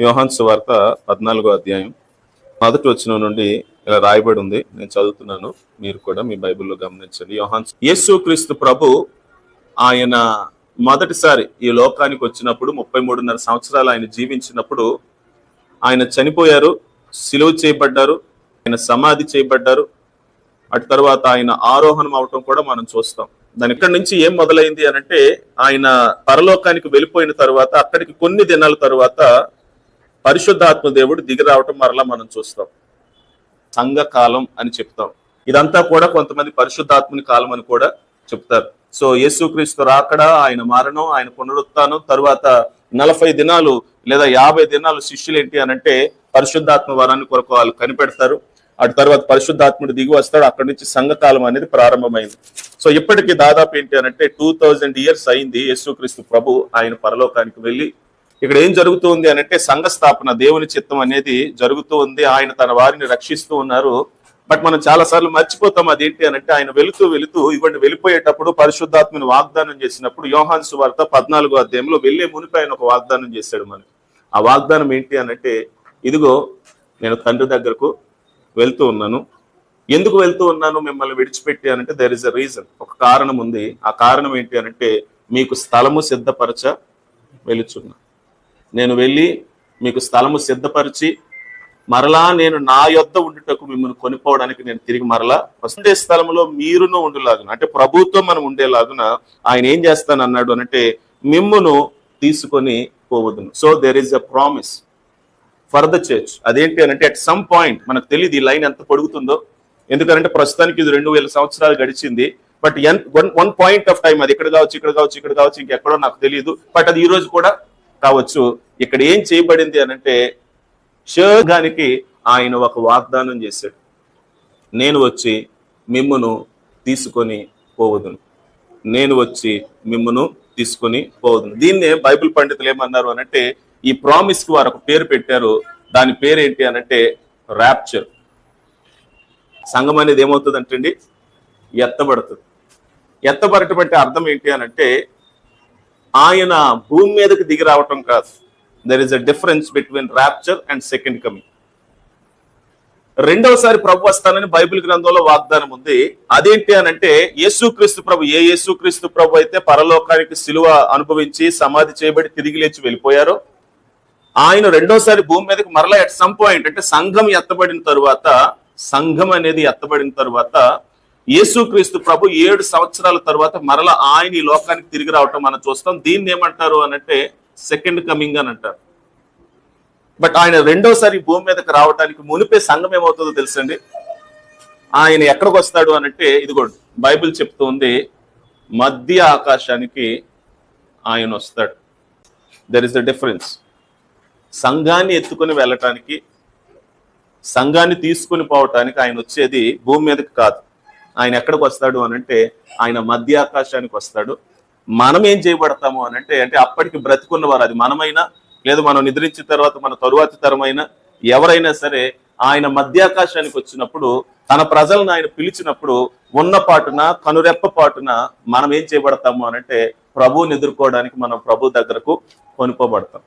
యోహాను సువార్త 14వ అధ్యాయం మొదటి వచనం నుండి ఇలా రాయబడి ఉంది. నేను చదువుతున్నాను, మీరు కూడా మీ బైబిల్లో గమనించండి. యేసుక్రీస్తు ప్రభు ఆయన మొదటిసారి ఈ లోకానికి వచ్చినప్పుడు 33.5 సంవత్సరాలు ఆయన జీవించినప్పుడు ఆయన చనిపోయారు, సిలువ చేయబడ్డారు, ఆయన సమాధి చేయబడ్డారు. అటు తర్వాత ఆయన ఆరోహణం అవటం కూడా మనం చూస్తాం. దాని ఇక్కడి నుంచి ఏం మొదలైంది అనంటే, ఆయన పరలోకానికి వెళ్ళిపోయిన తర్వాత అక్కడికి కొన్ని దినాల తర్వాత పరిశుద్ధాత్మ దేవుడు దిగి రావటం మరలా మనం చూస్తాం. సంఘకాలం అని చెప్తాం. ఇదంతా కూడా కొంతమంది పరిశుద్ధాత్మని కాలం అని కూడా చెప్తారు. సో యేసుక్రీస్తు రాకడ, ఆయన మరణం, ఆయన పునరుత్థానం, తరువాత 40 దినాలు లేదా 50 దినాలు శిష్యులు ఏంటి అనంటే పరిశుద్ధాత్మ వరాన్ని కొరకు వాళ్ళు కనిపెడతారు. అటు తర్వాత పరిశుద్ధాత్ముడు దిగి వస్తాడు. అక్కడి నుంచి సంఘకాలం అనేది ప్రారంభమైంది. సో ఇప్పటికీ దాదాపు ఏంటి అనంటే 2000 years అయింది యేసుక్రీస్తు ప్రభు ఆయన పరలోకానికి వెళ్ళి. ఇక్కడ ఏం జరుగుతుంది అనంటే సంఘ స్థాపన, దేవుని చిత్తం అనేది జరుగుతూ ఉంది. ఆయన తన వారిని రక్షిస్తూ ఉన్నారు. బట్ మనం చాలా సార్లు మర్చిపోతాం అదేంటి అనంటే, ఆయన వెళుతూ ఇవ్వండి వెళ్ళిపోయేటప్పుడు పరిశుద్ధాత్మని వాగ్దానం చేసినప్పుడు యోహాను సువార్త 14వ అధ్యాయంలో వెళ్లే మునిపి ఆయన ఒక వాగ్దానం చేశాడు మనకి. ఆ వాగ్దానం ఏంటి అనంటే, ఇదిగో నేను తండ్రి దగ్గరకు వెళ్తూ ఉన్నాను. ఎందుకు వెళ్తూ ఉన్నాను మిమ్మల్ని విడిచిపెట్టి అనంటే, దెర్ ఇస్ అ రీజన్, ఒక కారణం ఉంది. ఆ కారణం ఏంటి అనంటే, మీకు స్థలము సిద్ధపరచ వెళుచున్నా. నేను వెళ్ళి మీకు స్థలము సిద్ధపరిచి మరలా నేను నా యొద్ద ఉండుటకు మిమ్మల్ని కొనిపోవడానికి నేను తిరిగి మరలా వస్తుండే స్థలంలో మీరును ఉండేలాగున, అంటే ప్రభుత్వం మనం ఉండేలాగున ఆయన ఏం చేస్తానన్నాడు అనంటే, మిమ్మును తీసుకొని పోవద్దును. So there is a promise for the church. అదేంటి అనంటే, అట్ సమ్ పాయింట్ మనకు తెలియదు ఈ లైన్ ఎంత పొడుగుతుందో, ఎందుకంటే ప్రస్తుతానికి ఇది 2000 సంవత్సరాలు గడిచింది. But one point of time, అది ఇక్కడ కావచ్చు, ఇక్కడ కావచ్చు, ఇక్కడ కావచ్చు, ఇంకెక్కడో నాకు తెలియదు. బట్ అది ఈ రోజు కూడా కావచ్చు. ఇక్కడ ఏం చేయబడింది అనంటే, శోగానికి ఆయన ఒక వాగ్దానం చేశాడు, నేను వచ్చి మిమ్మును తీసుకొని పోవదును, నేను వచ్చి మిమ్మును తీసుకొని పోవదును. దీన్నే బైబిల్ పండితులు ఏమన్నారు అనంటే, ఈ ప్రామిస్ కి వారు ఒక పేరు పెట్టారు. దాని పేరు ఏంటి అనంటే ర్యాప్చర్. సంఘం అనేది ఏమవుతుంది అంటే ఎత్తబడుతుంది. ఎత్తబడటం అంటే అర్థం ఏంటి అనంటే, ఆయన భూమి మీదకి దిగి రావటం కాదు. There is a difference between rapture and second coming. రెండవసారి ప్రభు వస్తానని బైబిల్ గ్రంథంలో వాగ్దానం ఉంది. అదేంటి అనంటే, యేసుక్రీస్తు ప్రభు, ఏ యేసుక్రీస్తు ప్రభు అయితే పరలోకానికి సిలువ అనుభవించి సమాధి చేయబడి తిరిగి లేచి వెళ్ళిపోయారో, ఆయన రెండోసారి భూమి మీదకి మరలా ఎట్ సమ్ పాయింట్, అంటే సంఘం ఎత్తబడిన తరువాత యేసుక్రీస్తు ప్రభు 7 సంవత్సరాల తర్వాత మరలా ఆయన ఈ లోకానికి తిరిగి రావటం మనం చూస్తాం. దీన్ని ఏమంటారు అనంటే సెకండ్ కమింగ్ అని అంటారు. బట్ ఆయన రెండోసారి భూమి మీదకి రావడానికి మునిపే సంఘం ఏమవుతుందో తెలుసండి. ఆయన ఎక్కడికి వస్తాడు అనంటే, ఇదిగోండి బైబిల్ చెప్తుంది, మధ్య ఆకాశానికి ఆయన వస్తాడు. There is the difference. సంఘాన్ని ఎత్తుకొని వెళ్ళటానికి, సంఘాన్ని తీసుకుని పోవటానికి ఆయన వచ్చేది భూమి మీదకి కాదు. ఆయన ఎక్కడికి వస్తాడు అనంటే ఆయన మధ్య ఆకాశానికి వస్తాడు. మనం ఏం చేయబడతాము అనంటే, అంటే అప్పటికి బ్రతికున్నవారు, అది మనమైనా లేదు మనం నిద్రించిన తర్వాత మన తరువాతి తరమైనా ఎవరైనా సరే, ఆయన మధ్యాకాశానికి వచ్చినప్పుడు తన ప్రజలను ఆయన పిలిచినప్పుడు ఉన్న పాటున కనురెప్ప పాటున మనం ఏం చేయబడతాము అనంటే ప్రభువుని ఎదుర్కోవడానికి మనం ప్రభు దగ్గరకు కొనుకోబడతాం.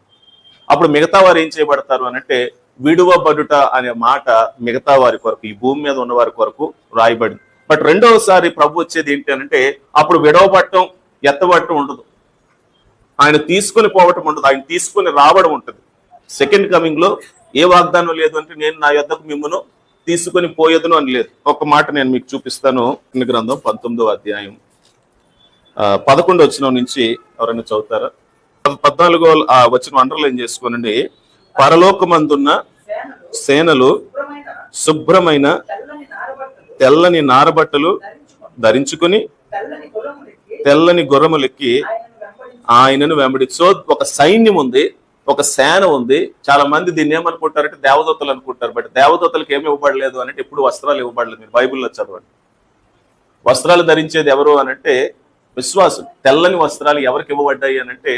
అప్పుడు మిగతా వారు ఏం చేయబడతారు అనంటే, విడువబడుట అనే మాట మిగతా వారి కొరకు, ఈ భూమి మీద ఉన్న వారి కొరకు రాయబడింది. బట్ రెండవసారి ప్రభు వచ్చేది ఏంటి అనంటే, అప్పుడు విడవబట్టం ఎత్తబట్టం ఉండదు, ఆయన తీసుకొని పోవటం ఉండదు, ఆయన తీసుకొని రావడం ఉంటుంది. సెకండ్ కమింగ్ లో ఏ వాగ్దానం లేదు అంటే, నేను నా యొద్దకు మిమ్మును తీసుకొని పోయేదును అని లేదు. ఒక మాట నేను మీకు చూపిస్తాను. గ్రంథం 19వ అధ్యాయం 11వ వచనం నుంచి ఎవరైనా చదువుతారా? 14వ వచనం అండర్లైన్ చేసుకోనండి. పరలోకమందున్న సేనలు శుభ్రమైన తెల్లని నారబట్టలు ధరించుకుని తెల్లని గుర్రములెక్కి ఆయనను వెంబడి. సో ఒక సైన్యం ఉంది, ఒక సేన ఉంది. చాలా మంది దీన్ని ఏమనుకుంటారంటే దేవదూతలు అనుకుంటారు. బట్ దేవదూతలకు ఏమి ఇవ్వబడలేదు అంటే ఎప్పుడు వస్త్రాలు ఇవ్వబడలేదు. మీరు బైబిల్లో చదవండి. వస్త్రాలు ధరించేది ఎవరు అనంటే విశ్వాసం. తెల్లని వస్త్రాలు ఎవరికి ఇవ్వబడ్డాయి అనంటే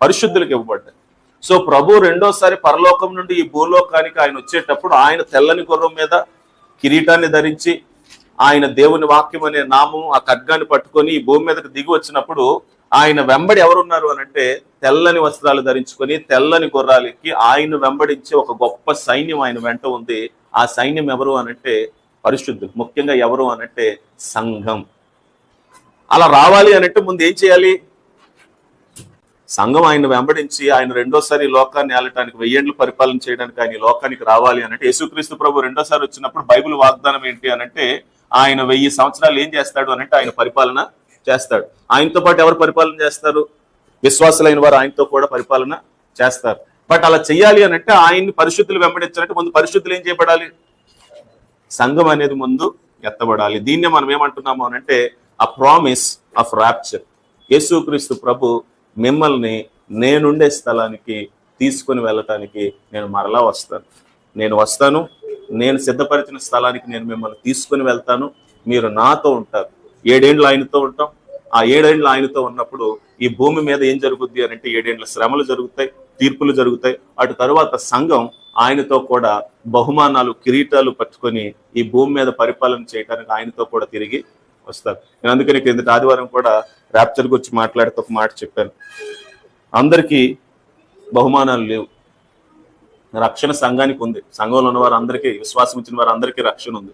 పరిశుద్ధులకు ఇవ్వబడ్డాయి. సో ప్రభు రెండోసారి పరలోకం నుండి ఈ భూలోకానికి ఆయన వచ్చేటప్పుడు ఆయన తెల్లని గుర్రం మీద కిరీటాన్ని ధరించి, ఆయన దేవుని వాక్యం అనే నామం ఆ ఖడ్గాన్ని పట్టుకొని ఈ భూమి మీదకి దిగి వచ్చినప్పుడు ఆయన వెంబడి ఎవరున్నారు అనంటే తెల్లని వస్త్రాలు ధరించుకొని తెల్లని గుర్రాలెక్కి ఆయన వెంబడించే ఒక గొప్ప సైన్యం ఆయన వెంట ఉంది. ఆ సైన్యం ఎవరు అనంటే పరిశుద్ధులు. ముఖ్యంగా ఎవరు అనంటే సంఘం. అలా రావాలి అనంటే ముందు ఏం చేయాలి? సంఘం ఆయన వెంబడించి ఆయన రెండోసారి లోకాన్ని ఏలటానికి 1000 ఏళ్ళు పరిపాలన చేయడానికి ఆయన లోకానికి రావాలి అనంటే, యేసుక్రీస్తు ప్రభు రెండోసారి వచ్చినప్పుడు బైబిల్ వాగ్దానం ఏంటి అనంటే ఆయన 1000 సంవత్సరాలు ఏం చేస్తాడు అనంటే ఆయన పరిపాలన చేస్తాడు. ఆయనతో పాటు ఎవరు పరిపాలన చేస్తారు? విశ్వాసులైన వారు ఆయనతో కూడా పరిపాలన చేస్తారు. బట్ అలా చెయ్యాలి అనంటే ఆయన్ని పరిశుద్ధులు వెంబడించాలంటే ముందు పరిశుద్ధులు ఏం చేయబడాలి? సంఘం అనేది ముందు ఎత్తబడాలి. దీన్నే మనం ఏమంటున్నాము అనంటే ఆ ప్రామిస్ ఆఫ్ ర్యాప్చర్. యేసుక్రీస్తు ప్రభు మిమ్మల్ని నేనుండే స్థలానికి తీసుకొని వెళ్ళటానికి నేను మరలా వస్తాను. నేను సిద్ధపరిచిన స్థలానికి నేను మిమ్మల్ని తీసుకొని వెళ్తాను. మీరు నాతో ఉంటారు. 7 ఏళ్ళు ఆయనతో ఉంటాం. ఆ 7 ఏళ్ళు ఆయనతో ఉన్నప్పుడు ఈ భూమి మీద ఏం జరుగుద్ది అనంటే 7 ఏళ్ళ శ్రమలు జరుగుతాయి, తీర్పులు జరుగుతాయి. అటు తరువాత సంఘం ఆయనతో కూడా బహుమానాలు, కిరీటాలు పట్టుకొని ఈ భూమి మీద పరిపాలన చేయడానికి ఆయనతో కూడా తిరిగి వస్తారు. నేను అందుకని కిందటి ఆదివారం కూడా ర్యాప్చర్ గురించి మాట్లాడుతూ ఒక మాట చెప్పాను. అందరికీ బహుమానాలు లేవు. రక్షణ సంఘానికి ఉంది. సంఘంలో ఉన్న వారు అందరికీ, విశ్వాసం ఇచ్చిన వారు అందరికీ రక్షణ ఉంది.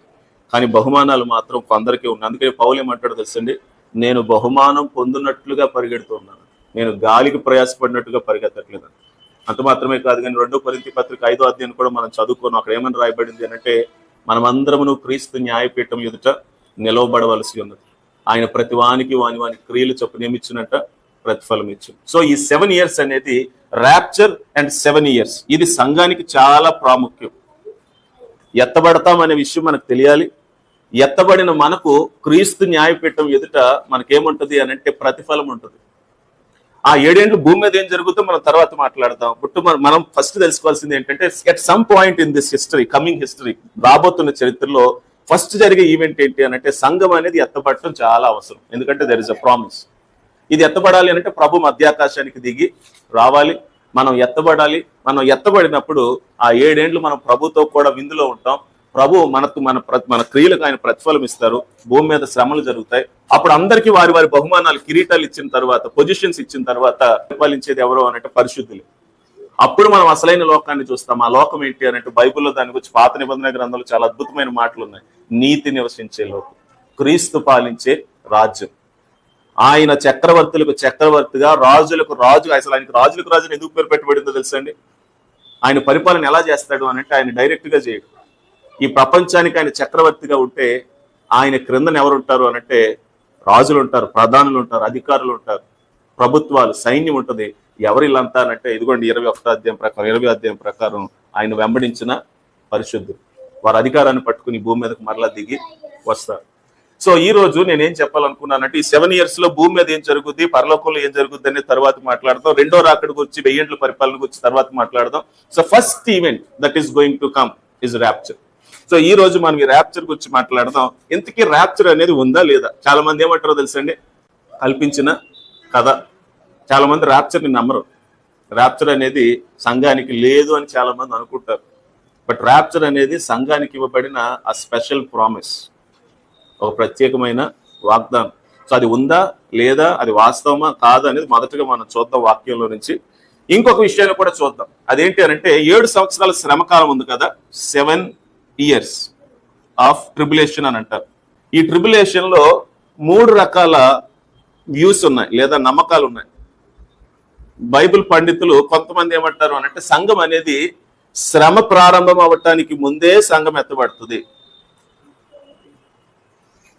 కానీ బహుమానాలు మాత్రం కొందరికీ ఉన్నాయి. అందుకని పౌలు ఏమంటాడు తెలుసండి, నేను బహుమానం పొందున్నట్లుగా పరిగెడుతున్నాను, నేను గాలికి ప్రయాసపడినట్టుగా పరిగెత్తట్లేదు. అంత మాత్రమే కాదు కానీ 2 కొరింథీ పత్రిక 5వ అధ్యాయం కూడా మనం చదువుకోను. అక్కడ ఏమని రాయబడింది అంటే మనమందరమును క్రీస్తు న్యాయపీఠం ఎదుట నిలవబడవలసి ఉన్నది. ఆయన ప్రతివానికి వాని క్రియలు చొప్పున ఏమిచ్చినట్ట ప్రతిఫలం ఇచ్చు. సో ఈ 7 years అనేది ర్యాప్చర్ అండ్ 7 years ఇది సంఘానికి చాలా ప్రాముఖ్యం. ఎత్తబడతాం అనే విషయం మనకు తెలియాలి. ఎత్తబడిన మనకు క్రీస్తు న్యాయపీఠం ఎదుట మనకేముంటది అనంటే ప్రతిఫలం ఉంటుంది. ఆ 7 ఏళ్ళు భూమి మీద ఏం జరుగుతుందో మనం తర్వాత మాట్లాడదాం. బట్ మనం ఫస్ట్ తెలుసుకోవాల్సింది ఏంటంటే at some point in this history, coming history, రాబోతున్న చరిత్రలో ఫస్ట్ జరిగే ఈవెంట్ ఏంటి అనంటే సంఘం అనేది ఎత్తబడటం చాలా అవసరం. ఎందుకంటే దెర్ ఇస్ అ ప్రామిస్. ఇది ఎత్తబడాలి అంటే ప్రభు మధ్యాకాశానికి దిగి రావాలి. మనం ఎత్తబడాలి. మనం ఎత్తబడినప్పుడు ఆ 7 ఏళ్ళు మనం ప్రభుతో కూడా విందులో ఉంటాం. ప్రభు మన క్రియలకు ఆయన ప్రతిఫలం ఇస్తారు. భూమి మీద శ్రమలు జరుగుతాయి. అప్పుడు అందరికీ వారి బహుమానాలు, కిరీటాలు ఇచ్చిన తర్వాత, పొజిషన్స్ ఇచ్చిన తర్వాత పరిపాలించేది ఎవరో అనంటే పరిశుద్ధులు. అప్పుడు మనం అసలైన లోకాన్ని చూస్తాం. ఆ లోకం ఏంటి అనంటే బైబిల్లో దాని గురించి పాత నిబంధన గ్రంథంలో చాలా అద్భుతమైన మాటలు ఉన్నాయి. నీతి నివసించే లోకం, క్రీస్తు పాలించే రాజ్యం, ఆయన చక్రవర్తులకు చక్రవర్తిగా, రాజులకు రాజు. అసలు ఆయనకు రాజులకు రాజుని ఎందుకు పేరు పెట్టబడిందో తెలుసండి? ఆయన పరిపాలన ఎలా చేస్తాడు అనంటే ఆయన డైరెక్ట్ గా చేయడు. ఈ ప్రపంచానికి ఆయన చక్రవర్తిగా ఉంటే ఆయన క్రిందన ఎవరు ఉంటారు అనంటే రాజులు ఉంటారు, ప్రధానులు ఉంటారు, అధికారులు ఉంటారు, ప్రభుత్వాలు, సైన్యం ఉంటుంది. ఎవరు ఇల్లంతా అనంటే ఇదిగోండి 20వ అధ్యాయం ప్రకారం ఆయన వెంబడించిన పరిశుద్ధులు. వారి అధికారాన్ని పట్టుకుని భూమి మీదకు మరలా దిగి వస్తారు. సో ఈ రోజు నేనేం చెప్పాలనుకున్నానంటే ఈ 7 years లో భూమి మీద ఏం జరుగుద్ది, పరలోకంలో ఏం జరుగుద్ది అనేది తర్వాత మాట్లాడదాం. రెండో రాకడ గురించి, 1000 ఏళ్ల పరిపాలన గురించి తర్వాత మాట్లాడదాం. So first event that is going to come is rapture. So ఈ రోజు మనం ఈ ర్యాప్చర్ గురించి మాట్లాడదాం. ఇంతకీ ర్యాప్చర్ అనేది ఉందా లేదా? చాలా మంది ఏమంటారో తెలుసండి, కల్పించిన కథ. చాలా మంది ర్యాప్చర్ని నమ్మరు. ర్యాప్చర్ అనేది సంఘానికి లేదు అని చాలా మంది అనుకుంటారు. బట్ ర్యాప్చర్ అనేది సంఘానికి ఇవ్వబడిన ఆ స్పెషల్ ప్రామిస్, ఒక ప్రత్యేకమైన వాగ్దానం. సో అది ఉందా లేదా, అది వాస్తవమా కాదా అనేది మొదటగా మనం చూద్దాం వాక్యంలో నుంచి. ఇంకొక విషయాన్ని కూడా చూద్దాం. అదేంటి అనంటే 7 సంవత్సరాల శ్రమకాలం ఉంది కదా, 7 years ఆఫ్ ట్రిబులేషన్ అని అంటారు. ఈ ట్రిబులేషన్ లో 3 రకాల వ్యూస్ ఉన్నాయి లేదా నమ్మకాలు ఉన్నాయి. బైబిల్ పండితులు కొంతమంది ఏమంటారు అనంటే సంఘం అనేది శ్రమ ప్రారంభం అవటానికి ముందే సంఘం ఎత్తబడుతుంది.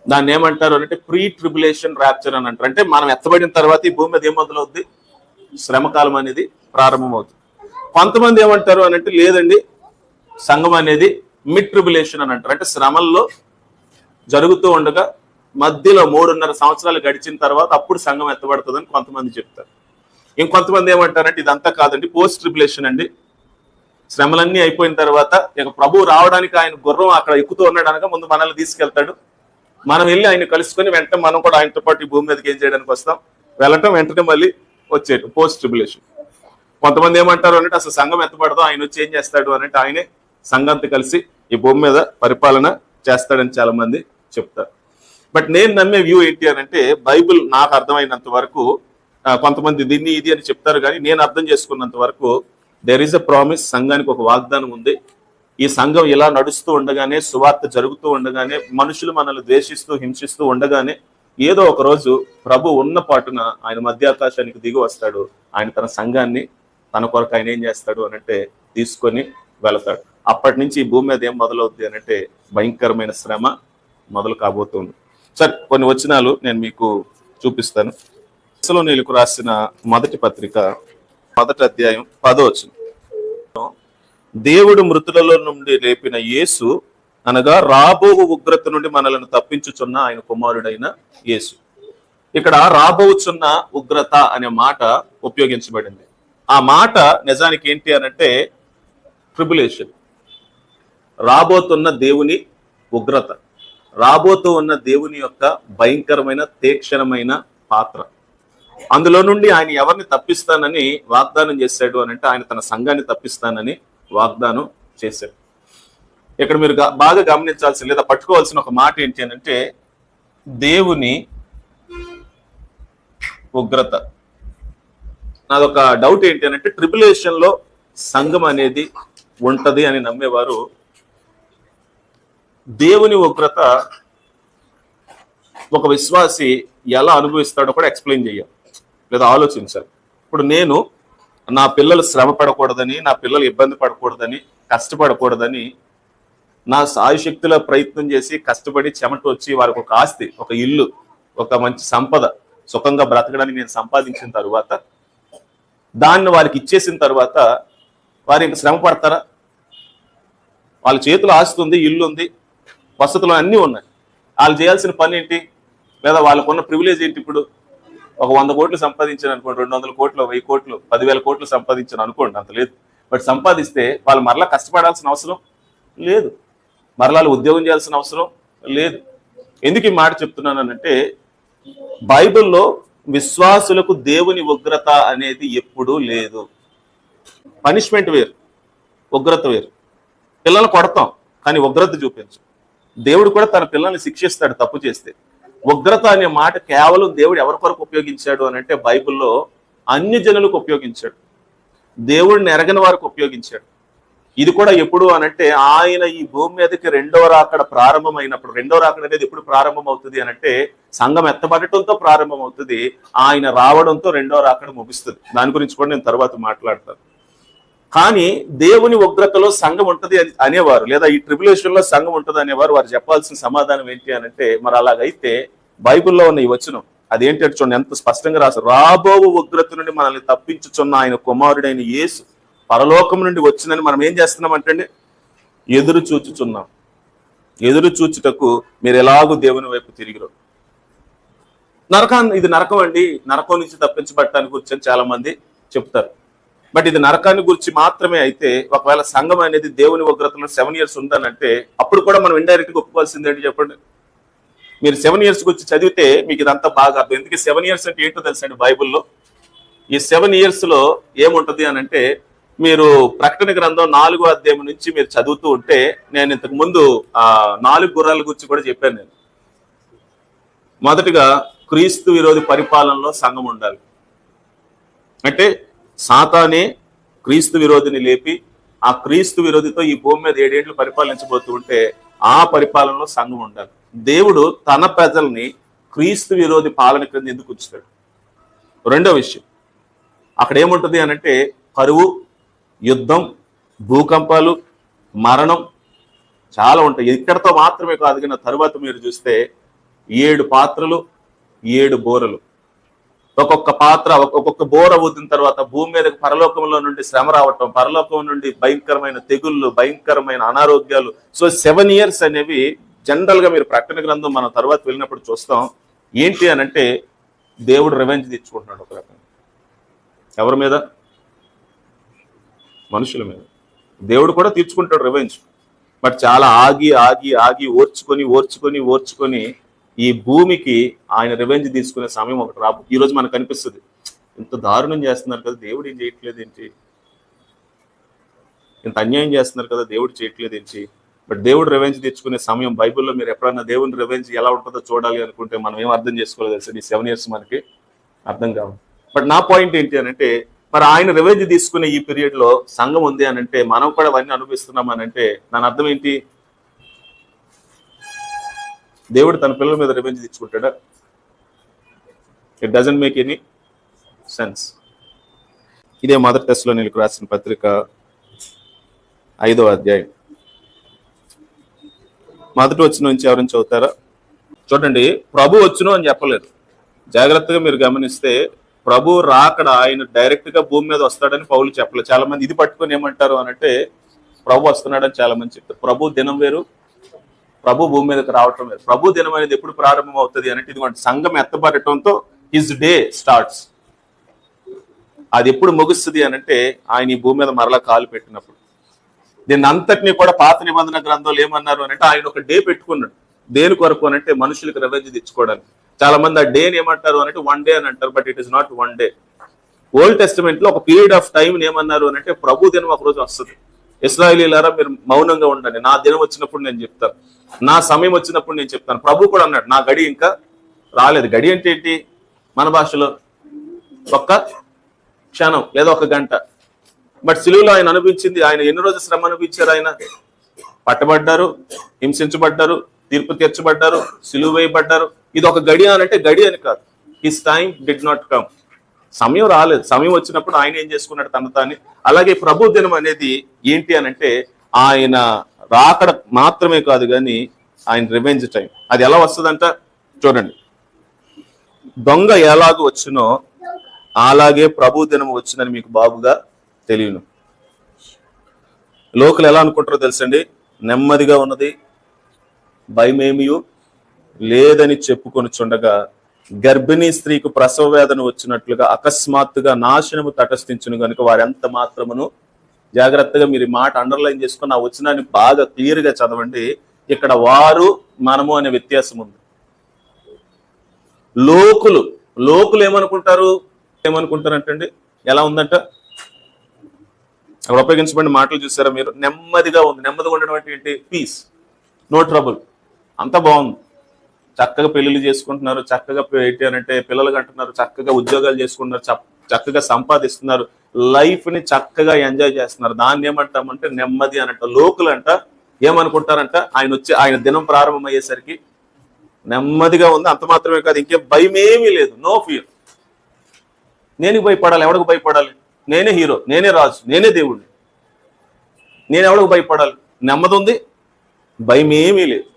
దాన్ని ఏమంటారు అంటే ప్రీ ట్రిబులేషన్ ర్యాప్చర్ అని అంటారు. అంటే మనం ఎత్తబడిన తర్వాత ఈ భూమి మీద ఏం మొదలవుద్ది, శ్రమకాలం అనేది ప్రారంభం అవుతుంది. కొంతమంది ఏమంటారు అనంటే లేదండి, సంఘం అనేది మిడ్ ట్రిబులేషన్ అని అంటారు. అంటే శ్రమల్లో జరుగుతూ ఉండగా మధ్యలో 3.5 సంవత్సరాలు గడిచిన తర్వాత అప్పుడు సంఘం ఎత్తబడుతుందని కొంతమంది చెప్తారు. ఇంకొంతమంది ఏమంటారంటే ఇదంతా కాదండి, పోస్ట్ ట్రిబులేషన్ అండి. శ్రమలన్నీ అయిపోయిన తర్వాత ఇక ప్రభువు రావడానికి ఆయన గుర్రం అక్కడ ఎక్కుతూ ఉన్నాడు అనగా ముందు మనల్ని తీసుకెళ్తాడు. మనం వెళ్ళి ఆయన కలుసుకొని వెంటనే మనం కూడా ఆయనతో పాటు ఈ భూమి మీదకి ఏం చేయడానికి వస్తాం, వెళ్ళటం, వెంటనే మళ్ళీ వచ్చేయటం, పోస్ట్ ట్రిబులేషన్. కొంతమంది ఏమంటారు అంటే అసలు సంఘం ఎత్తబడదాం, ఆయన వచ్చి ఏం చేస్తాడు అంటే ఆయనే సంఘంతో కలిసి ఈ భూమి మీద పరిపాలన చేస్తాడని చాలా మంది చెప్తారు. బట్ నేను నమ్మే వ్యూ ఏంటి అని అంటే బైబిల్ నాకు అర్థమైనంత వరకు కొంతమంది దీన్ని ఇది అని చెప్తారు, కానీ నేను అర్థం చేసుకున్నంత వరకు దేర్ ఈస్ ఎ ప్రామిస్. సంఘానికి ఒక వాగ్దానం ఉంది. ఈ సంఘం ఇలా నడుస్తూ ఉండగానే, సువార్త జరుగుతూ ఉండగానే, మనుషులు మనల్ని ద్వేషిస్తూ హింసిస్తూ ఉండగానే ఏదో ఒక రోజు ప్రభు ఉన్న పాటున ఆయన మధ్యాకాశానికి దిగి వస్తాడు. ఆయన తన సంఘాన్ని తన కొరకు ఆయన ఏం చేస్తాడు అనంటే తీసుకొని వెళతాడు. అప్పటి నుంచి ఈ భూమి మీద ఏం మొదలవుద్ది అనంటే భయంకరమైన శ్రమ మొదలు కాబోతుంది. సరే, కొన్ని వచనాలు నేను మీకు చూపిస్తాను. తెస్సలోనీయులకు రాసిన మొదటి పత్రిక 1వ అధ్యాయం 10వ వచనం. దేవుడు మృతులలో నుండి లేపిన యేసు అనగా రాబో ఉగ్రత నుండి మనలను తప్పించుచున్న ఆయన కుమారుడైన యేసు. ఇక్కడ రాబోచున్న ఉగ్రత అనే మాట ఉపయోగించబడింది. ఆ మాట నిజానికి ఏంటి అనంటే ట్రిబులేషన్, రాబోతున్న దేవుని ఉగ్రత, రాబోతూ ఉన్న దేవుని యొక్క భయంకరమైన తీక్షణమైన పాత్ర. అందులో నుండి ఆయన ఎవరిని తప్పిస్తానని వాగ్దానం చేశాడు అనంటే ఆయన తన సంఘాన్ని తప్పిస్తానని వాగ్దానం చేశాడు. ఇక్కడ మీరు బాగా గమనించాల్సిన లేదా పట్టుకోవాల్సిన ఒక మాట ఏంటి అనంటే దేవుని ఉగ్రత. నాదొక డౌట్ ఏంటి అనంటే ట్రిబులేషన్ లో సంఘం అనేది ఉంటది అని నమ్మేవారు దేవుని ఉగ్రత ఒక విశ్వాసి ఎలా అనుభవిస్తాడో కూడా ఎక్స్ప్లెయిన్ చేయాలి లేదా ఆలోచించాలి. ఇప్పుడు నేను నా పిల్లలు శ్రమ పడకూడదని, నా పిల్లలు ఇబ్బంది పడకూడదని, కష్టపడకూడదని నా సాయశక్తిలో ప్రయత్నం చేసి కష్టపడి చెమట వచ్చి వారికి ఒక ఆస్తి, ఒక ఇల్లు, ఒక మంచి సంపద, సుఖంగా బ్రతకడానికి నేను సంపాదించిన తర్వాత దాన్ని వారికి ఇచ్చేసిన తర్వాత వారు ఇంక శ్రమ పడతారా? వాళ్ళ చేతిలో ఆస్తి ఉంది, ఇల్లు ఉంది, వసతులు అన్నీ ఉన్నాయి. వాళ్ళు చేయాల్సిన పని ఏంటి? లేదా వాళ్ళకున్న ప్రివిలేజ్ ఏంటి? ఇప్పుడు ఒక 100 కోట్లు సంపాదించాను అనుకోండి, 200 కోట్లు, 1000 కోట్లు, 10,000 కోట్లు సంపాదించాను అనుకోండి, అంత లేదు. బట్ సంపాదిస్తే వాళ్ళు మరలా కష్టపడాల్సిన అవసరం లేదు, మరలా ఉద్యోగం చేయాల్సిన అవసరం లేదు. ఎందుకు ఈ మాట చెప్తున్నానంటే బైబిల్లో విశ్వాసులకు దేవుని ఉగ్రత అనేది ఎప్పుడూ లేదు. పనిష్మెంట్ వేరు, ఉగ్రత వేరు. పిల్లలు కొడతాం కానీ ఉగ్రత చూపించు. దేవుడు కూడా తన పిల్లల్ని శిక్షిస్తాడు తప్పు చేస్తే. ఉగ్రత అనే మాట కేవలం దేవుడు ఎవరి కొరకు ఉపయోగించాడు అని అంటే బైబిల్లో అన్య జనులకు ఉపయోగించాడు, దేవుడిని ఎరగని వారికి ఉపయోగించాడు. ఇది కూడా ఎప్పుడు అనంటే ఆయన ఈ భూమి మీదకి రెండవ రాకడ ప్రారంభమైనప్పుడు. రెండవ రాకడ అనేది ఎప్పుడు ప్రారంభం అవుతుంది అనంటే సంఘం ఎత్తబడటంతో ప్రారంభం అవుతుంది. ఆయన రావడంతో రెండవ రాకడ ముగిస్తుంది. దాని గురించి కూడా నేను తర్వాత మాట్లాడతాను. కానీ దేవుని ఉగ్రతలో సంఘం ఉంటది అనేవారు, లేదా ఈ ట్రిబులేషన్ లో సంఘం ఉంటది అనేవారు, వారు చెప్పాల్సిన సమాధానం ఏంటి అనంటే మరి అలాగైతే బైబిల్లో ఉన్న ఈ వచనం అదేంటి అంటే చూడండి ఎంత స్పష్టంగా రాశారు. రాబో ఉగ్రత నుండి మనల్ని తప్పించుచున్న ఆయన కుమారుడైన యేసు పరలోకం నుండి వచ్చినని మనం ఏం చేస్తున్నాం అంటే ఎదురు చూచుచున్నాం. ఎదురు చూచుటకు మీరు ఎలాగూ దేవుని వైపు తిరిగిరు. ఇది నరకం అండి, నరకం నుంచి తప్పించబడటానికి వచ్చని చాలా మంది చెప్తారు. బట్ ఇది నరకాన్ని గురించి మాత్రమే అయితే ఒకవేళ సంఘం అనేది దేవుని ఉగ్రతలో 7 years ఉందనంటే అప్పుడు కూడా మనం ఇండైరెక్ట్ గా ఒప్పుకోవాల్సింది ఏంటి చెప్పండి? మీరు 7 years గురించి చదివితే మీకు ఇదంతా బాగా అర్థం. ఎందుకు 7 years అంటే ఏంటో తెలుసండి బైబిల్లో? ఈ 7 years లో ఏముంటది అనంటే మీరు ప్రకటన గ్రంథం 4వ అధ్యాయం నుంచి మీరు చదువుతూ ఉంటే నేను ఇంతకు ముందు 4 గుర్రాల గురించి కూడా చెప్పాను. నేను మొదటిగా క్రీస్తు విరోధి పరిపాలనలో సంఘం ఉండాలి. అంటే సాతానే క్రీస్తు విరోధిని లేపి ఆ క్రీస్తు విరోధితో ఈ భూమి మీద 7 ఏళ్ళు పరిపాలించబోతూ ఉంటే ఆ పరిపాలనలో సంఘం ఉండాలి. దేవుడు తన ప్రజల్ని క్రీస్తు విరోధి పాలన క్రింద ఎందుకు ఉంచుతాడు? రెండో విషయం, అక్కడ ఏముంటది అనంటే కరువు, యుద్ధం, భూకంపాలు, మరణం చాలా ఉంటాయి. ఇక్కడతో మాత్రమే కాదు, కానీ తరువాత మీరు చూస్తే 7 పాత్రలు, 7 బోరలు. ఒక్కొక్క పాత్ర, ఒక్కొక్క బోర ఊదిన తర్వాత భూమి మీదకి పరలోకంలో నుండి శ్రమ రావటం, పరలోకం నుండి భయంకరమైన తెగుళ్ళు, భయంకరమైన అనారోగ్యాలు. సో 7 years అనేవి జనరల్ గా మీరు ప్రకటన గ్రంథం మనం తర్వాత వెళ్ళినప్పుడు చూస్తాం. ఏంటి అనంటే దేవుడు రివెంజ్ తెచ్చుకుంటున్నాడు ఒక రకంగా. ఎవరి మీద? మనుషుల మీద. దేవుడు కూడా తీర్చుకుంటాడు రివెంజ్. బట్ చాలా ఆగి ఆగి ఆగి ఓర్చుకొని ఈ భూమికి ఆయన రివెంజ్ తీసుకునే సమయం ఒకటి రాబో. ఈ రోజు మనకు అనిపిస్తుంది ఇంత దారుణం చేస్తున్నారు కదా, దేవుడు ఏం చేయట్లేదు ఏంటి? ఇంత అన్యాయం చేస్తున్నారు కదా, దేవుడు చేయట్లేదు ఏంటి? బట్ దేవుడు రివెంజ్ తెచ్చుకునే సమయం బైబిల్లో మీరు ఎప్పుడన్నా దేవుని రివెంజ్ ఎలా ఉంటుందో చూడాలి అనుకుంటే మనం ఏం అర్థం చేసుకోలేదు తెలుసు. ఈ 7 years మనకి అర్థం కావు. బట్ నా పాయింట్ ఏంటి అని అంటే, మరి ఆయన రివెంజ్ తీసుకునే ఈ పీరియడ్ లో సంఘం ఉంది అని అంటే, మనం కూడా అవన్నీ అనుభవిస్తున్నాం అని అంటే దాని అర్థం ఏంటి? దేవుడు తన పిల్లల మీద రివెంజ్ తీసుకుంటాడా? It doesn't make any sense. ఇదే మొదటి తెస్సలోనీయులకు రాసిన పత్రిక 5వ అధ్యాయం మొదటి వచనం నుంచి ఎవరైనా చదువుతారా? చూడండి, ప్రభు వచ్చును అని చెప్పలేదు. జాగ్రత్తగా మీరు గమనిస్తే ప్రభు రాకడ ఆయన డైరెక్ట్ గా భూమి మీద వస్తాడని పౌలు చెప్పలేదు. చాలా మంది ఇది పట్టుకొని ఏమంటారు అనంటే, ప్రభు వస్తున్నాడని చాలా మంది చెప్తారు. ప్రభు దినం వేరు, ప్రభు భూమి మీదకి రావటం వేరు. ప్రభు దినం అనేది ఎప్పుడు ప్రారంభం అవుతుంది అంటే, ఇదిగోండి సంఘం ఎత్తబడటంతో హిజ్ డే స్టార్ట్స్. అది ఎప్పుడు ముగుస్తుంది అనంటే, ఆయన ఈ భూమి మీద మరలా కాలు పెట్టినప్పుడు. దీన్ని అంతటినీ కూడా పాత నిబంధన గ్రంథాలు ఏమన్నారు అనంటే, ఆయన ఒక డే పెట్టుకున్నాడు. దేని కొరకు అనంటే మనుషులకు రెవెంజ్ తెచ్చుకోవడానికి. చాలా మంది ఆ డేని ఏమంటారు అనంటే 1 day అని అంటారు. But it is not 1 day. Old testament లో ఒక పీరియడ్ ఆఫ్ టైం ఏమన్నారు అనంటే, ప్రభు దినం ఒక రోజు వస్తుంది. ఇశ్రాయేలీయులారా మీరు మౌనంగా ఉండండి, నా దినం వచ్చినప్పుడు నేను చెప్తాను, నా సమయం వచ్చినప్పుడు నేను చెప్తాను. ప్రభు కూడా అన్నాడు, నా గడి ఇంకా రాలేదు. గడి అంటే ఏంటి? మన భాషలో ఒక్క క్షణం లేదా ఒక గంట. బట్ సిలువలో ఆయన అనిపించింది, ఆయన ఎన్ని రోజులు శ్రమ అనిపించారు? ఆయన పట్టబడ్డారు, హింసించబడ్డారు, తీర్పు తీర్చబడ్డారు, సిలువ వేయబడ్డారు. ఇది ఒక గడి అనంటే గడి అని కాదు. His time did not come. సమయం రాలేదు. సమయం వచ్చినప్పుడు ఆయన ఏం చేసుకున్నాడు తన తాని. అలాగే ప్రభు దినం అనేది ఏంటి అనంటే, ఆయన రాకడ మాత్రమే కాదు కానీ ఆయన రివెంజ్ టైం. అది ఎలా వస్తుందంట చూడండి. దొంగ ఎలాగూ వచ్చునో అలాగే ప్రభు దినం వచ్చిందని మీకు బాగుగా తెలియను. లోకలు ఎలా అనుకుంటారో తెలుసండి, నెమ్మదిగా ఉన్నది, భయమేమీ లేదని చెప్పుకొని చుండగా గర్భిణీ స్త్రీకు ప్రసవ వేదన వచ్చినట్లుగా అకస్మాత్తుగా నాశనము తటస్థించును కనుక వారెంత మాత్రమును. జాగ్రత్తగా మీరు ఈ మాట అండర్లైన్ చేసుకుని ఆ వచనాన్ని బాగా క్లియర్ గా చదవండి. ఇక్కడ వారు మనము అనే వ్యత్యాసం ఉంది. లోకులు ఏమనుకుంటారంటండి, ఎలా ఉందంట అక్కడ ఉపయోగించబడిన మాటలు చూసారా మీరు? నెమ్మదిగా ఉంది. నెమ్మదిగా ఉండడం అంటే ఏంటి? పీస్, నో ట్రబుల్, అంతా బాగుంది. చక్కగా పెళ్లిళ్ళు చేసుకుంటున్నారు, చక్కగా ఏంటి అంటే పిల్లలు కంటున్నారు, చక్కగా ఉద్యోగాలు చేసుకుంటున్నారు, చక్కగా సంపాదిస్తున్నారు, లైఫ్ ని చక్కగా ఎంజాయ్ చేస్తున్నారు. దాన్ని ఏమంటామంటే నెమ్మది అనంట. లోకులంట ఏమనుకుంటారంట, ఆయన దినం ప్రారంభం అయ్యేసరికి నెమ్మదిగా ఉంది, అంత మాత్రమే కాదు, ఇంకేం భయమేమీ లేదు, నో ఫియర్. నేను భయపడాలి? ఎవరికి భయపడాలి? నేనే హీరో, నేనే రాజు, నేనే దేవుడిని, నేను ఎవరికి భయపడాలి? నెమ్మది ఉంది, భయమేమీ లేదు.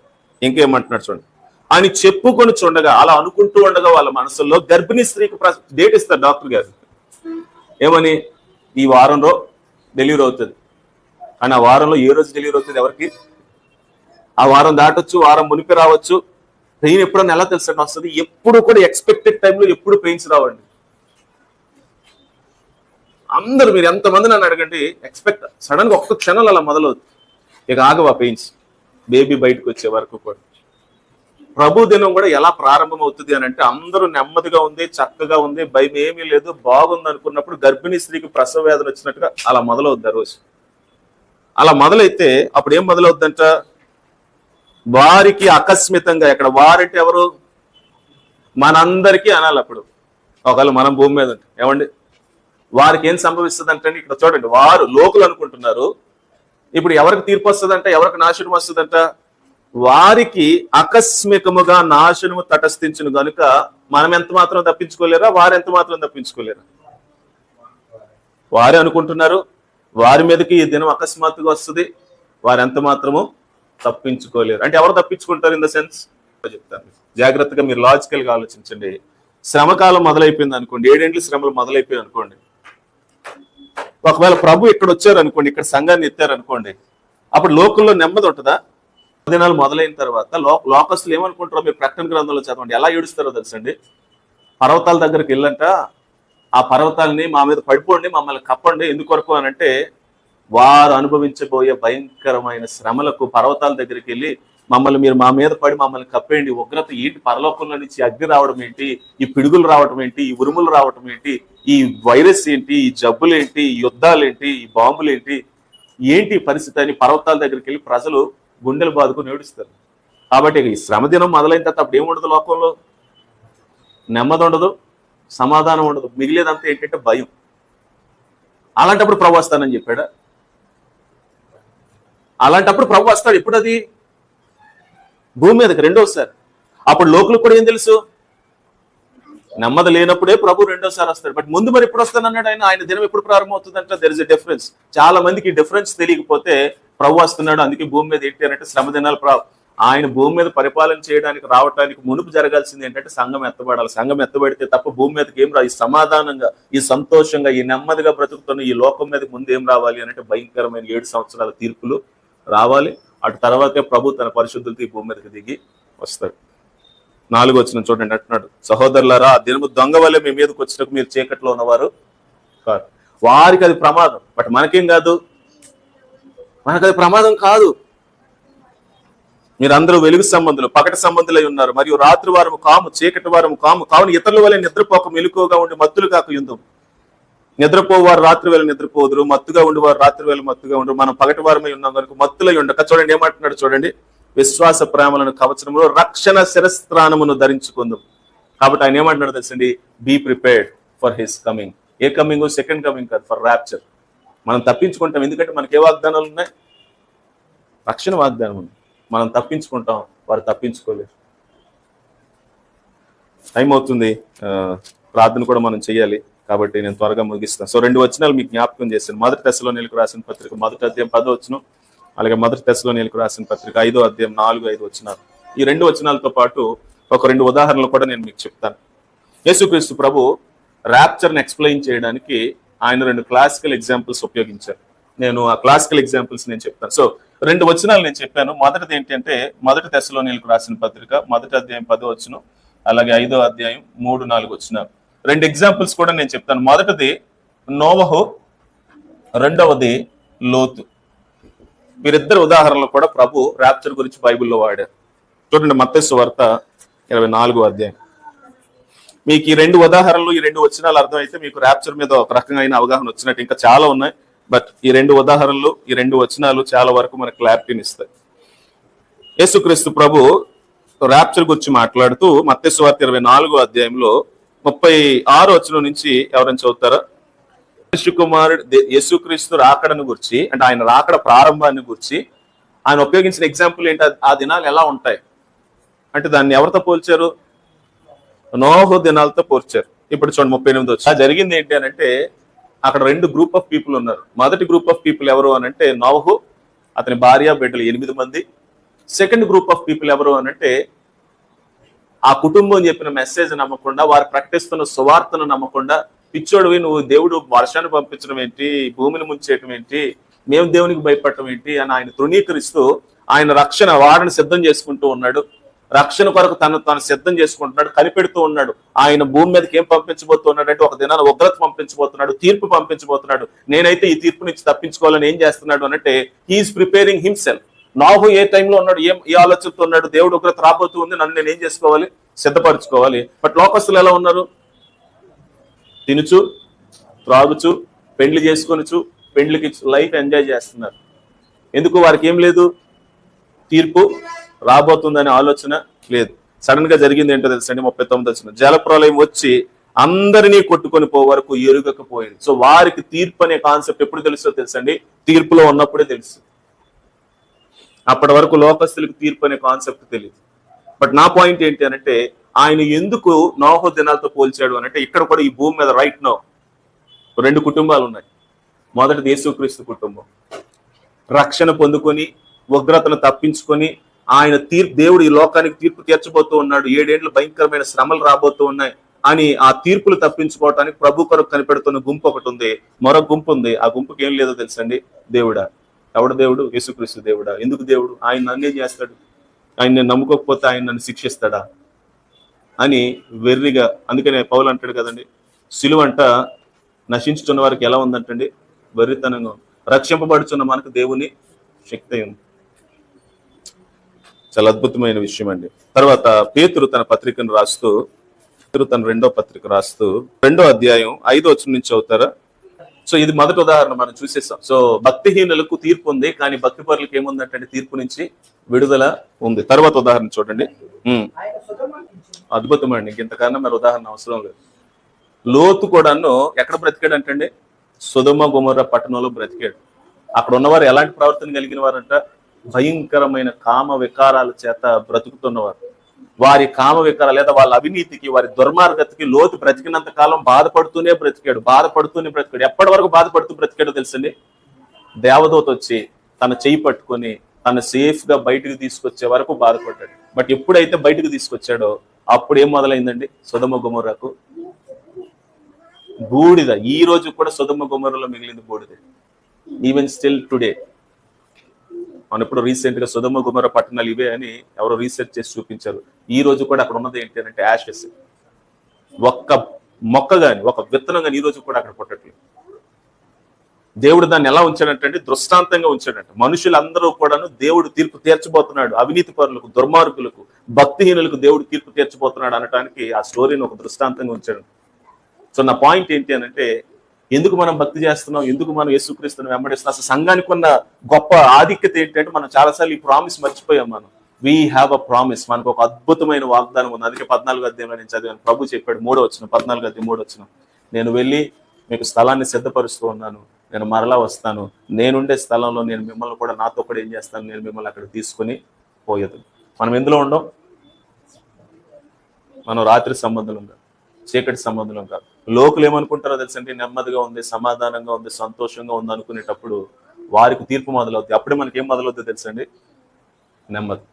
ఇంకేమంటున్నాడు చూడండి, అని చెప్పుకొని చూడగా, అలా అనుకుంటూ ఉండగా వాళ్ళ మనసుల్లో గర్భిణీ స్త్రీకి డేట్ ఇస్తారు డాక్టర్ గారు. ఏమని? ఈ వారంలో డెలివరీ అవుతుంది అని. ఆ వారంలో ఏ రోజు డెలివరీ అవుతుంది ఎవరికి? ఆ వారం దాటొచ్చు, వారం మునిపి రావచ్చు. పెయిన్ ఎప్పుడన్నా ఎలా తెలుసు వస్తుంది? ఎప్పుడు కూడా ఎక్స్పెక్టెడ్ టైంలో ఎప్పుడు పెయిన్స్ రావండి. అందరూ మీరు ఎంతమంది నన్ను అడగండి, సడన్ గా ఒక్క క్షణంలో అలా మొదలవుతుంది. ఇక ఆగవా పెయిన్స్ బేబీ బయటకు వచ్చే వరకు కూడా. ప్రభు దినం కూడా ఎలా ప్రారంభం అవుతుంది అని అంటే, అందరూ నెమ్మదిగా ఉంది, చక్కగా ఉంది, భయం ఏమీ లేదు, బాగుంది అనుకున్నప్పుడు గర్భిణీ స్త్రీకి ప్రసవ వేదన వచ్చినట్టుగా అలా మొదలవుద్ది. ఆ రోజు అలా మొదలైతే అప్పుడు ఏం మొదలవుద్దంట? వారికి అకస్మితంగా, ఇక్కడ వారంటే ఎవరు? మనందరికీ అనాలి. అప్పుడు ఒకవేళ మనం భూమి మీద ఉంటే ఏమండి వారికి ఏం సంభవిస్తుంది అంటే, ఇక్కడ చూడండి, వారు లోకులు అనుకుంటున్నారు. ఇప్పుడు ఎవరికి తీర్పు వస్తుందంట? ఎవరికి నాశనం వస్తుందంట? వారికి అకస్మికముగా నాశనము తటస్థించును గనుక మనం ఎంత మాత్రం తప్పించుకోలేరా? వారు ఎంత మాత్రం తప్పించుకోలేరా? వారే అనుకుంటున్నారు వారి మీదకి ఈ దినం అకస్మాత్తుగా వస్తుంది, వారు ఎంత మాత్రము తప్పించుకోలేరు. అంటే ఎవరు తప్పించుకుంటారు? ఇన్ ద సెన్స్ చెప్తాను, జాగ్రత్తగా మీరు లాజికల్ గా ఆలోచించండి. శ్రమకాలం మొదలైపోయింది అనుకోండి, 7 ఏళ్ళు శ్రమలు మొదలైపోయాయి అనుకోండి. ఒకవేళ ప్రభు ఇక్కడ వచ్చారు అనుకోండి, ఇక్కడ సంఘాన్ని ఎత్తారు అనుకోండి, అప్పుడు లోకల్లో నెమ్మది ఉంటుందా? దినాలు మొదలైన తర్వాత లోకస్తులు ఏమనుకుంటారో మీరు ప్రకటన గ్రంథంలో చదవండి. ఎలా ఏడుస్తారో తెలుసండి. పర్వతాల దగ్గరికి వెళ్ళంట, ఆ పర్వతాలని మా మీద పడిపోండి, మమ్మల్ని కప్పండి. ఎందుకొరకు అని అంటే, వారు అనుభవించబోయే భయంకరమైన శ్రమలకు పర్వతాల దగ్గరికి వెళ్ళి మీరు మా మీద పడి మమ్మల్ని కప్పేయండి. ఉగ్రత ఏంటి? పరలోకంలో నుంచి అగ్ని రావడం ఏంటి? ఈ పిడుగులు రావటం ఏంటి? ఈ ఉరుములు రావటం ఏంటి? ఈ వైరస్ ఏంటి? ఈ జబ్బులు ఏంటి? ఈ యుద్ధాలు ఏంటి? ఈ బాంబులు ఏంటి పరిస్థితి అని పర్వతాల దగ్గరికి వెళ్ళి ప్రజలు గుండెలు బాదుకుని ఏడుస్తారు. కాబట్టి ఈ శ్రమ దినం మొదలైన తర్వాత అప్పుడు ఏముండదు? లోకంలో నెమ్మది ఉండదు, సమాధానం ఉండదు, మిగిలేదంతా ఏంటంటే భయం. అలాంటప్పుడు ప్రభు వస్తానని చెప్పాడా? అలాంటప్పుడు ప్రభు వస్తాడు. ఎప్పుడు? అది భూమి మీదకి రెండోసారి. అప్పుడు లోకులకు కూడా ఏం తెలుసు? నెమ్మది లేనప్పుడే ప్రభు రెండోసారి వస్తాడు. బట్ ముందు మరి ఎప్పుడు వస్తానన్నాడు ఆయన? ఆయన దినం ఎప్పుడు ప్రారంభమవుతుందంటే దెర్ ఇస్ ఎ డిఫరెన్స్. చాలా మందికి డిఫరెన్స్ తెలియకపోతే ప్రభు వస్తున్నాడు, అందుకే భూమి మీద ఏంటి అంటే శ్రమ దినాలు ఆయన భూమి మీద పరిపాలన చేయడానికి రావడానికి మునుపు జరగాల్సింది ఏంటంటే సంఘం ఎత్తబడాలి. సంఘం ఎత్తబడితే తప్ప భూమి మీదకి ఏం ఈ సమాధానంగా, ఈ సంతోషంగా, ఈ నెమ్మదిగా బ్రతుకుతున్న ఈ లోకం మీదకి ముందు ఏం రావాలి అంటే భయంకరమైన 7 సంవత్సరాల తీర్పులు రావాలి. అటు తర్వాతే ప్రభు తన పరిశుద్ధులతో ఈ భూమి మీదకి దిగి వస్తాడు. 4వ వచనం చూడండి, అంటున్నాడు, సహోదరులారా, ఆ దినము దొంగ వల్లే మీ మీదకి వచ్చినప్పుడు మీరు చీకట్లో ఉన్నవారు కాదు. వారికి అది ప్రమాదం, బట్ మనకేం కాదు, మనకు అది ప్రమాదం కాదు. మీరందరూ వెలుగు సంబంధులు, పగటి సంబంధులై ఉన్నారు, మరియు రాత్రి వారము కాము, చీకటి వారము కాము. కావున ఇతరుల వల్ల నిద్రపోక మెలకువగా ఉండి మత్తులు కాక యుందుము. నిద్రపోవారు రాత్రి వేళ నిద్రపోదురు, మత్తుగా ఉండేవారు రాత్రి వేళ మత్తుగా ఉండరు. మనం పగటి వారమై ఉన్నాం కనుక మత్తులై ఉండక. చూడండి ఏమంటున్నాడు చూడండి, విశ్వాస ప్రేమలను కవచనములు రక్షణ శిరస్త్రాణమును ధరించుకుందాం. కాబట్టి ఆయన ఏమంటున్నాడు తెలుసండి, be prepared for his coming. ఏ కమింగ్? సెకండ్ కమింగ్ కాదు, ఫర్ ర్యాప్చర్. మనం తప్పించుకుంటాం, ఎందుకంటే మనకి ఏ వాగ్దానాలు ఉన్నాయి? రక్షణ వాగ్దానం ఉంది. మనం తప్పించుకుంటాం, వారు తప్పించుకోలేరు. టైం అవుతుంది, ప్రార్థన కూడా మనం చేయాలి, కాబట్టి నేను త్వరగా ముగిస్తాను. సో 2 వచనాలు మీకు జ్ఞాపకం చేశాను. మొదటి తెస్సలోనికీయులకు రాసిన పత్రిక 1వ అధ్యాయం 10వ వచనం, అలాగే మొదటి తెస్సలోనికీయులకు రాసిన పత్రిక 5వ అధ్యాయం 4-5 వచనాలు. ఈ 2 వచనాలతో పాటు ఒక 2 ఉదాహరణలు కూడా నేను మీకు చెప్తాను. యేసుక్రీస్తు ప్రభు ర్యాప్చర్ని ఎక్స్ప్లెయిన్ చేయడానికి ఆయన 2 క్లాసికల్ ఎగ్జాంపుల్స్ ఉపయోగించారు. నేను ఆ క్లాసికల్ ఎగ్జాంపుల్స్ నేను చెప్తాను. సో 2 వచనాలు నేను చెప్పాను. మొదటిది ఏంటంటే మొదటి తెస్సలోనికీయులకు రాసిన పత్రిక 1వ అధ్యాయం 10వ వచనం, అలాగే 5వ అధ్యాయం 3-4 వచనాలు. 2 ఎగ్జాంపుల్స్ కూడా నేను చెప్తాను. మొదటిది నోవహు, రెండవది లోతు. వీరిద్దరు ఉదాహరణలు కూడా ప్రభు ర్యాప్చర్ గురించి బైబిల్లో వాడారు. చూడండి, మత్తయి సువార్త 24వ అధ్యాయం. మీకు ఈ 2 ఉదాహరణలు, ఈ 2 వచనాలు అర్థమైతే మీకు ర్యాప్చర్ మీద ఒక రకమైన అవగాహన వచ్చినట్టు. ఇంకా చాలా ఉన్నాయి, బట్ ఈ 2 ఉదాహరణలు, ఈ 2 వచనాలు చాలా వరకు మనకు క్లారిటీని ఇస్తాయి. యేసుక్రీస్తు ప్రభు ర్యాప్చర్ గురించి మాట్లాడుతూ మత్తయి సువార్త 24వ అధ్యాయంలో 36వ వచనం నుంచి ఎవరైనా చదువుతారా? మనుష్య కుమారుడు యేసుక్రీస్తు రాకడను గురించి, అంటే ఆయన రాకడ ప్రారంభాన్ని గురించి ఆయన ఉపయోగించిన ఎగ్జాంపుల్ ఏంటి? ఆ దినాలు ఎలా ఉంటాయి అంటే దాన్ని ఎవరితో పోల్చారు? నోహు దినాలతో పోల్చారు. ఇప్పుడు చూడండి 38 వచ్చి జరిగింది ఏంటి అని అంటే అక్కడ 2 గ్రూప్ ఆఫ్ పీపుల్ ఉన్నారు. మొదటి గ్రూప్ ఆఫ్ పీపుల్ ఎవరు అని అంటే నోహు, అతని భార్య, బిడ్డలు 8 మంది. సెకండ్ గ్రూప్ ఆఫ్ పీపుల్ ఎవరు అని అంటే ఆ కుటుంబం చెప్పిన మెసేజ్ నమ్మకుండా, వారు ప్రకటిస్తున్న సువార్తను నమ్మకుండా, పిచ్చోడివి నువ్వు, దేవుడు వర్షాన్ని పంపించడం ఏంటి, భూమిని ముంచేయటం ఏంటి, మేము దేవునికి భయపడటం ఏంటి అని ఆయన తృణీకరిస్తూ ఆయన రక్షణ వారిని సిద్ధం చేసుకుంటూ ఉన్నాడు. రక్షణ కొరకు తను సిద్ధం చేసుకుంటున్నాడు, కనిపెడుతూ ఉన్నాడు. ఆయన భూమి మీదకి ఏం పంపించబోతున్నాడు అంటే ఒక దినాన ఉగ్రత పంపించబోతున్నాడు, తీర్పు పంపించబోతున్నాడు. నేనైతే ఈ తీర్పు నుంచి తప్పించుకోవాలని ఏం చేస్తున్నాడు అంటే హీఈస్ ప్రిపేరింగ్ హిమ్సెల్ఫ్. నోహు ఏ టైంలో ఉన్నాడు, ఏ ఆలోచనతో ఉన్నాడు? దేవుడు ఉగ్రత రాబోతూ ఉంది, నన్ను నేను ఏం చేసుకోవాలి? సిద్ధపరచుకోవాలి. బట్ లోకస్తులు ఎలా ఉన్నారు? తినుచు, త్రాగుచు, పెండ్లి చేసుకొనుచు, పెండ్లికి లైఫ్ ఎంజాయ్ చేస్తున్నారు. ఎందుకు? వారికి ఏం లేదు, తీర్పు రాబోతుందనే ఆలోచన లేదు. సడన్ గా జరిగింది ఏంటో తెలుసండి, 39 వచ్చిన జలప్రలయం వచ్చి అందరినీ కొట్టుకొని పో వరకు ఎరుగకపోయింది. సో వారికి తీర్పు అనే కాన్సెప్ట్ ఎప్పుడు తెలుసో తెలుసండి, తీర్పులో ఉన్నప్పుడే తెలుసు. అప్పటి వరకు లోకస్తులకు తీర్పు అనే కాన్సెప్ట్ తెలియదు. బట్ నా పాయింట్ ఏంటి అనంటే ఆయన ఎందుకు నోహు దినాలతో పోల్చాడు అనంటే ఇక్కడ కూడా ఈ భూమి మీద రైట్ నో 2 కుటుంబాలు ఉన్నాయి. మొదటిది యేసుక్రీస్తు కుటుంబం, రక్షణ పొందుకొని ఉగ్రతను తప్పించుకొని ఆయన దేవుడు ఈ లోకానికి తీర్పు తీర్చబోతూ ఉన్నాడు, 7 ఏళ్ళు భయంకరమైన శ్రమలు రాబోతూ ఉన్నాయి అని ఆ తీర్పులు తప్పించుకోవటానికి ప్రభు కొరకు కనిపెడుతున్న గుంపు ఒకటి ఉంది. మరొక గుంపు ఉంది. ఆ గుంపుకి ఏం లేదో తెలుసండి, దేవుడా. ఎవడు దేవుడు? యేసుక్రీస్తు దేవుడా. ఎందుకు దేవుడు? ఆయన నన్నేం చేస్తాడు? ఆయన నేను నమ్ముకోకపోతే ఆయన నన్ను శిక్షిస్తాడా అని వెర్రిగా. అందుకనే పౌలు అంటాడు కదండి, సిలువంట నశించుతున్న వారికి ఎలా ఉందంటండి, వెర్రితనంగా. రక్షింపబడుచున్న మనకు దేవుని శక్తి ఉంది. చాలా అద్భుతమైన విషయం అండి. తర్వాత పేతురు తన పత్రికను రాస్తూ, తన 2వ పత్రిక రాస్తూ 2వ అధ్యాయం 5వ వచనం నుంచి అవుతారా? సో ఇది మొదటి ఉదాహరణ మనం చూసేసాం. సో భక్తిహీనులకు తీర్పు ఉంది, కానీ భక్తి పరులకు ఏముందంటే తీర్పు నుంచి విడుదల ఉంది. తర్వాత ఉదాహరణ చూడండి, అద్భుతం అండి. ఇంతకన్నా మరి ఉదాహరణ అవసరం లేదు. లోతు కూడాను ఎక్కడ బ్రతికాడు అంటండి? సొదొమ గొమొర్రా పట్టణంలో బ్రతికాడు. అక్కడ ఉన్నవారు ఎలాంటి ప్రవర్తన కలిగిన వారంట? భయంకరమైన కామ వికారాల చేత బ్రతుకుతున్నవారు. వారి కామ వికారాలు లేదా వాళ్ళ అవినీతికి, వారి దుర్మార్గతకి లోతు బ్రతికినంత కాలం బాధపడుతూనే బ్రతికాడు. ఎప్పటి వరకు బాధపడుతూ బ్రతికాడో తెలుసండి? దేవదూత వచ్చి తన చెయ్యి పట్టుకొని తన సేఫ్ గా బయటకు తీసుకొచ్చే వరకు బాధపడ్డాడు. బట్ ఎప్పుడైతే బయటకు తీసుకొచ్చాడో అప్పుడు ఏం మొదలైందండి? సొదొమ గొమొర్రాకు బూడిద. ఈ రోజు కూడా సొదొమ గొమొర్రాలో మిగిలింది బూడిద. Even still today. మనం ఇప్పుడు రీసెంట్ గా సొదొమ గొమొర్రా పట్టణాలు ఇవే అని ఎవరో రీసెర్చ్ చేసి చూపించారు. ఈ రోజు కూడా అక్కడ ఉన్నది ఏంటి అంటే యాషెస్. ఒక్క మొక్క గాని, ఒక విత్తనం గాని ఈ రోజు కూడా అక్కడ పుట్టట్లేదు. దేవుడు దాన్ని ఎలా ఉంచాడంటే దృష్టాంతంగా ఉంచాడంట. మనుషులందరూ కూడాను దేవుడు తీర్పు తీర్చబోతున్నాడు. అవినీతి పరులకు, దుర్మార్గులకు, భక్తిహీనులకు దేవుడు తీర్పు తీర్చబోతున్నాడు అనడానికి ఆ స్టోరీని ఒక దృష్టాంతంగా ఉంచాడు. సో నా పాయింట్ ఏంటి అంటే, ఎందుకు మనం భక్తి చేస్తున్నాం, ఎందుకు మనం యేసుక్రీస్తుని వెంబడిస్తున్నాం? అసలు సంఘానికి ఉన్న గొప్ప ఆధిక్యత ఏంటంటే, మనం చాలాసార్లు ఈ ప్రామిస్ మర్చిపోయాం. We have a promise. మనకు ఒక అద్భుతమైన వాగ్దానం ఉంది. అందుకే 14వ అధ్యాయంలో నేను చదివాను. ప్రభు చెప్పాడు 3వ వచనం, 14వ అధ్యాయం 3వ వచనం, నేను వెళ్ళి మీకు స్థలాన్ని సిద్ధపరుస్తూ ఉన్నాను, నేను మరలా వస్తాను, నేనుండే స్థలంలో నేను మిమ్మల్ని కూడా నాతో కూడా ఏం చేస్తాను, నేను మిమ్మల్ని అక్కడ తీసుకుని పోయేది. మనం ఎందులో ఉండం? మనం రాత్రి సంబంధం కాదు, చీకటి సంబంధం కాదు. లోకులు ఏమనుకుంటారో తెలుసంటే, నెమ్మదిగా ఉంది, సమాధానంగా ఉంది, సంతోషంగా ఉంది అనుకునేటప్పుడు వారికి తీర్పు మొదలవుతుంది. అప్పుడే మనకి ఏం మొదలవుతుందో తెలుసండి? నెమ్మది.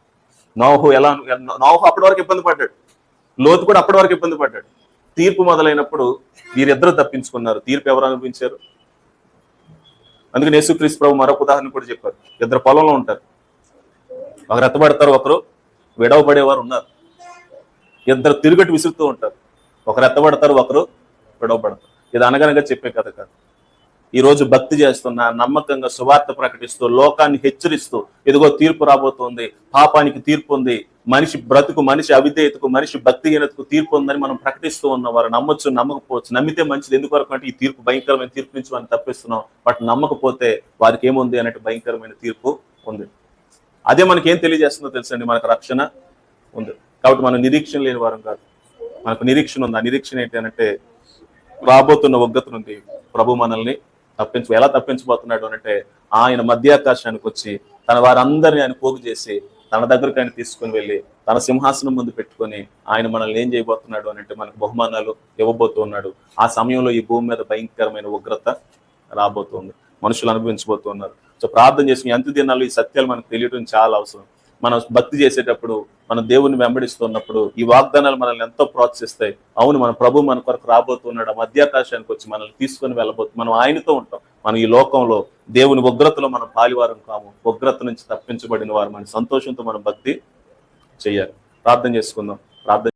నోహు అప్పటి వరకు ఇబ్బంది పడ్డాడు, లోతు కూడా అప్పటి వరకు ఇబ్బంది పడ్డాడు. తీర్పు మొదలైనప్పుడు వీరిద్దరూ తప్పించుకున్నారు. తీర్పు ఎవరు అనిపించారు? అందుకని యేసుక్రీస్తు ప్రభు మరొక ఉదాహరణ కూడా చెప్పారు. ఇద్దరు పొలంలో ఉంటారు, ఒకరు ఎత్తబడతారు, ఒకరు విడవబడేవారు ఉన్నారు. ఇద్దరు తిరుగటి విసురుతూ ఉంటారు, ఒకరు ఎత్తబడతారు, ఒకరు విడవబడతారు. ఇది అనగనగా చెప్పే కథ కాదు. ఈ రోజు భక్తి చేస్తున్నా, నమ్మకంగా సువార్త ప్రకటిస్తూ, లోకాన్ని హెచ్చరిస్తూ, ఇదిగో తీర్పు రాబోతోంది, పాపానికి తీర్పు ఉంది, మనిషి బ్రతుకు, మనిషి అవిధేయతకు, మనిషి భక్తిహీనతకు తీర్పు ఉందని మనం ప్రకటిస్తూ ఉన్నాం. వారు నమ్మొచ్చు, నమ్మకపోవచ్చు. నమ్మితే మంచిది. ఎందువరకు అంటే ఈ తీర్పు భయంకరమైన తీర్పు నుంచి మనం తప్పిస్తున్నాం. బట్ నమ్మకపోతే వారికి ఏముంది అన్నట్టు భయంకరమైన తీర్పు ఉంది. అదే మనకేం తెలియజేస్తుందో తెలుసండి? మనకు రక్షణ ఉంది. కాబట్టి మనం నిరీక్షణ లేని వారం కాదు, మనకు నిరీక్షణ ఉంది. ఆ నిరీక్షణ ఏంటి అంటే, రాబోతున్న ఉగ్రత నుండి ప్రభు మనల్ని ఎలా తప్పించబోతున్నాడు అంటే, ఆయన మధ్యాకాశానికి వచ్చి తన వారందరినీ ఆయన పోగు చేసి తన దగ్గరకు ఆయన తీసుకుని వెళ్ళి తన సింహాసనం ముందు పెట్టుకొని ఆయన మనల్ని ఏం చేయబోతున్నాడు అని అంటే, మనకు బహుమానాలు ఇవ్వబోతున్నాడు. ఆ సమయంలో ఈ భూమి మీద భయంకరమైన ఉగ్రత రాబోతుంది, మనుషులు అనుభవించబోతున్నారు. సో ప్రార్థన చేసుకుని అంత్య దినాల్లో ఈ సత్యాలు మనకు తెలియడం చాలా అవసరం. మనం భక్తి చేసేటప్పుడు, మనం దేవుని వెంబడిస్తున్నప్పుడు ఈ వాగ్దానాలు మనల్ని ఎంతో ప్రోత్సహిస్తాయి. అవును, మన ప్రభు మన కొరకు రాబోతున్నాడు, ఆ మధ్యాకాశానికి వచ్చి మనల్ని తీసుకొని వెళ్ళబోతుంది. మనం ఆయనతో ఉంటాం. మనం ఈ లోకంలో దేవుని ఉగ్రతలో మనం పాలివారం కాము. ఉగ్రత నుంచి తప్పించబడిన వారు. మన సంతోషంతో మనం భక్తి చేయాలి. ప్రార్థన చేసుకుందాం. ప్రార్థన